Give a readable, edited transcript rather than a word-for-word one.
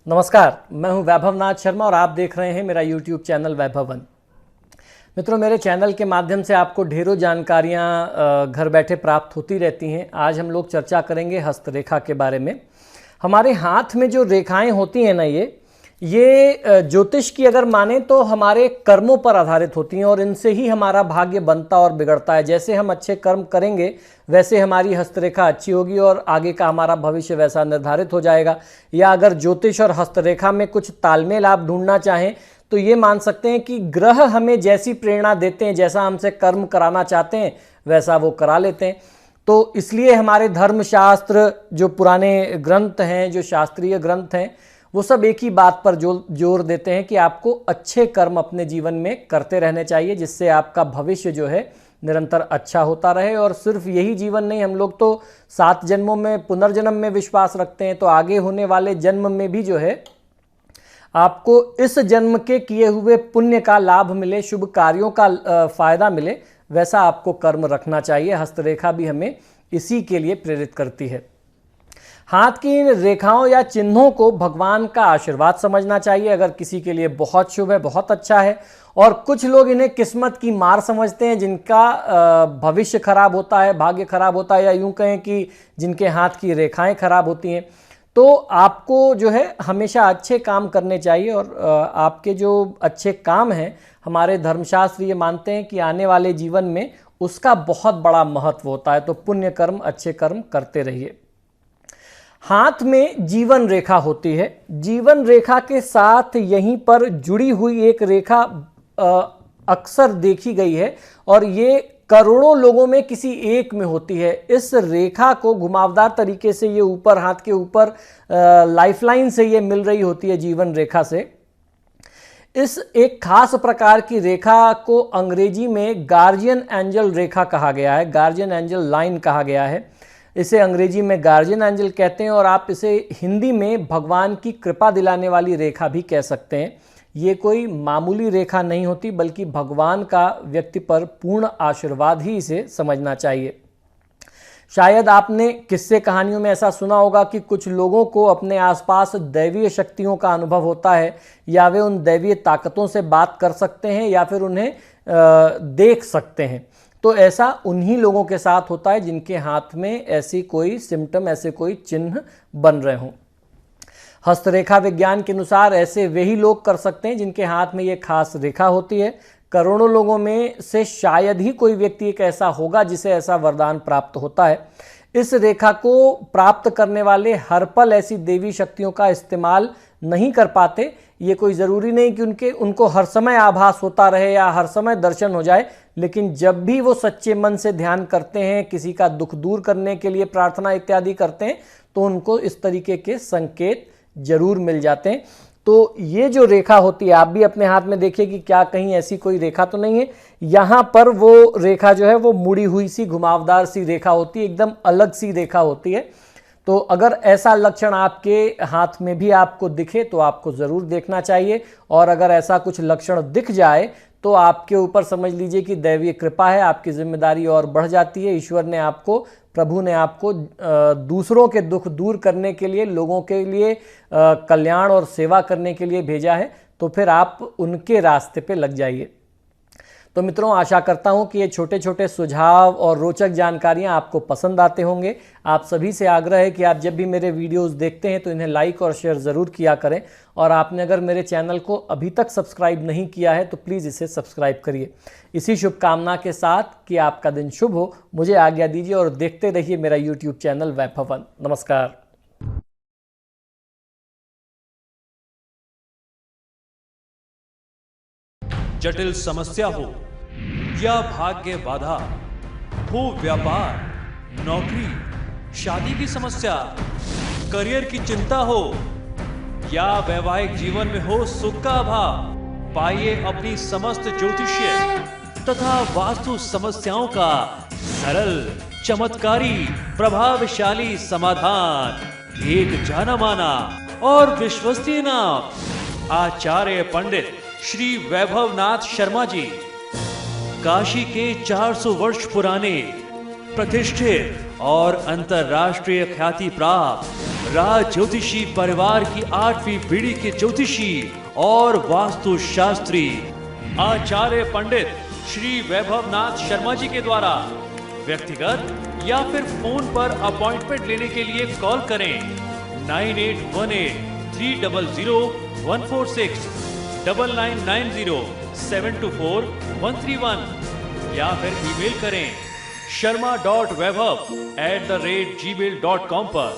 नमस्कार, मैं हूं वैभव नाथ शर्मा और आप देख रहे हैं मेरा यूट्यूब चैनल वैभवन। मित्रों, मेरे चैनल के माध्यम से आपको ढेरों जानकारियां घर बैठे प्राप्त होती रहती हैं। आज हम लोग चर्चा करेंगे हस्तरेखा के बारे में। हमारे हाथ में जो रेखाएं होती हैं ना, ये ज्योतिष की अगर माने तो हमारे कर्मों पर आधारित होती हैं और इनसे ही हमारा भाग्य बनता और बिगड़ता है। जैसे हम अच्छे कर्म करेंगे वैसे हमारी हस्तरेखा अच्छी होगी और आगे का हमारा भविष्य वैसा निर्धारित हो जाएगा। या अगर ज्योतिष और हस्तरेखा में कुछ तालमेल आप ढूंढना चाहें तो ये मान सकते हैं कि ग्रह हमें जैसी प्रेरणा देते हैं, जैसा हमसे कर्म कराना चाहते हैं वैसा वो करा लेते हैं। तो इसलिए हमारे धर्मशास्त्र, जो पुराने ग्रंथ हैं, जो शास्त्रीय ग्रंथ हैं, वो सब एक ही बात पर जोर देते हैं कि आपको अच्छे कर्म अपने जीवन में करते रहने चाहिए, जिससे आपका भविष्य जो है निरंतर अच्छा होता रहे। और सिर्फ यही जीवन नहीं, हम लोग तो 7 जन्मों में, पुनर्जन्म में विश्वास रखते हैं, तो आगे होने वाले जन्म में भी जो है आपको इस जन्म के किए हुए पुण्य का लाभ मिले, शुभ कार्यों का फायदा मिले, वैसा आपको कर्म रखना चाहिए। हस्तरेखा भी हमें इसी के लिए प्रेरित करती है। हाथ की इन रेखाओं या चिन्हों को भगवान का आशीर्वाद समझना चाहिए। अगर किसी के लिए बहुत शुभ है, बहुत अच्छा है, और कुछ लोग इन्हें किस्मत की मार समझते हैं, जिनका भविष्य खराब होता है, भाग्य खराब होता है, या यूं कहें कि जिनके हाथ की रेखाएं खराब होती हैं। तो आपको जो है हमेशा अच्छे काम करने चाहिए। और आपके जो अच्छे काम हैं, हमारे धर्मशास्त्र ये मानते हैं कि आने वाले जीवन में उसका बहुत बड़ा महत्व होता है। तो पुण्य कर्म, अच्छे कर्म करते रहिए। हाथ में जीवन रेखा होती है। जीवन रेखा के साथ यहीं पर जुड़ी हुई एक रेखा अक्सर देखी गई है और ये करोड़ों लोगों में किसी एक में होती है। इस रेखा को घुमावदार तरीके से ये ऊपर, हाथ के ऊपर लाइफलाइन से ये मिल रही होती है जीवन रेखा से। इस एक खास प्रकार की रेखा को अंग्रेजी में गार्जियन एंजल रेखा कहा गया है, गार्जियन एंजल लाइन कहा गया है। इसे अंग्रेजी में गार्जियन एंजल कहते हैं और आप इसे हिंदी में भगवान की कृपा दिलाने वाली रेखा भी कह सकते हैं। ये कोई मामूली रेखा नहीं होती, बल्कि भगवान का व्यक्ति पर पूर्ण आशीर्वाद ही इसे समझना चाहिए। शायद आपने किस्से कहानियों में ऐसा सुना होगा कि कुछ लोगों को अपने आसपास दैवीय शक्तियों का अनुभव होता है, या वे उन दैवीय ताकतों से बात कर सकते हैं या फिर उन्हें देख सकते हैं। तो ऐसा उन्हीं लोगों के साथ होता है जिनके हाथ में ऐसी कोई सिम्टम, ऐसे कोई चिन्ह बन रहे हों। हस्तरेखा विज्ञान के अनुसार ऐसे वही लोग कर सकते हैं जिनके हाथ में ये खास रेखा होती है। करोड़ों लोगों में से शायद ही कोई व्यक्ति एक ऐसा होगा जिसे ऐसा वरदान प्राप्त होता है। इस रेखा को प्राप्त करने वाले हर पल ऐसी देवी शक्तियों का इस्तेमाल नहीं कर पाते। ये कोई ज़रूरी नहीं कि उनको हर समय आभास होता रहे या हर समय दर्शन हो जाए, लेकिन जब भी वो सच्चे मन से ध्यान करते हैं, किसी का दुख दूर करने के लिए प्रार्थना इत्यादि करते हैं, तो उनको इस तरीके के संकेत जरूर मिल जाते हैं। तो ये जो रेखा होती है, आप भी अपने हाथ में देखिए कि क्या कहीं ऐसी कोई रेखा तो नहीं है। यहाँ पर वो रेखा जो है वो मुड़ी हुई सी, घुमावदार सी रेखा होती है, एकदम अलग सी रेखा होती है। तो अगर ऐसा लक्षण आपके हाथ में भी आपको दिखे तो आपको ज़रूर देखना चाहिए। और अगर ऐसा कुछ लक्षण दिख जाए तो आपके ऊपर समझ लीजिए कि दैवीय कृपा है, आपकी जिम्मेदारी और बढ़ जाती है। ईश्वर ने आपको, प्रभु ने आपको दूसरों के दुख दूर करने के लिए, लोगों के लिए कल्याण और सेवा करने के लिए भेजा है। तो फिर आप उनके रास्ते पे लग जाइए। तो मित्रों, आशा करता हूं कि ये छोटे छोटे सुझाव और रोचक जानकारियां आपको पसंद आते होंगे। आप सभी से आग्रह है कि आप जब भी मेरे वीडियोस देखते हैं तो इन्हें लाइक और शेयर ज़रूर किया करें। और आपने अगर मेरे चैनल को अभी तक सब्सक्राइब नहीं किया है तो प्लीज़ इसे सब्सक्राइब करिए। इसी शुभकामना के साथ कि आपका दिन शुभ हो, मुझे आज्ञा दीजिए और देखते रहिए मेरा यूट्यूब चैनल वैभवन। नमस्कार। जटिल समस्या हो या भाग्य बाधा हो, व्यापार, नौकरी, शादी की समस्या, करियर की चिंता हो या वैवाहिक जीवन में हो सुख का अभाव, पाइए अपनी समस्त ज्योतिषीय तथा वास्तु समस्याओं का सरल, चमत्कारी, प्रभावशाली समाधान। एक जाना माना और विश्वसनीय नाम, आचार्य पंडित श्री वैभव नाथ शर्मा जी, काशी के 400 वर्ष पुराने, प्रतिष्ठित और अंतर्राष्ट्रीय ख्याति प्राप्त राज ज्योतिषी परिवार की 8वीं पीढ़ी के ज्योतिषी और वास्तु शास्त्री आचार्य पंडित श्री वैभवनाथ शर्मा जी के द्वारा व्यक्तिगत या फिर फोन पर अपॉइंटमेंट लेने के लिए कॉल करें 9818300146, 9990724131 या फिर ईमेल करें sharma.vaibhav@gmail.com पर।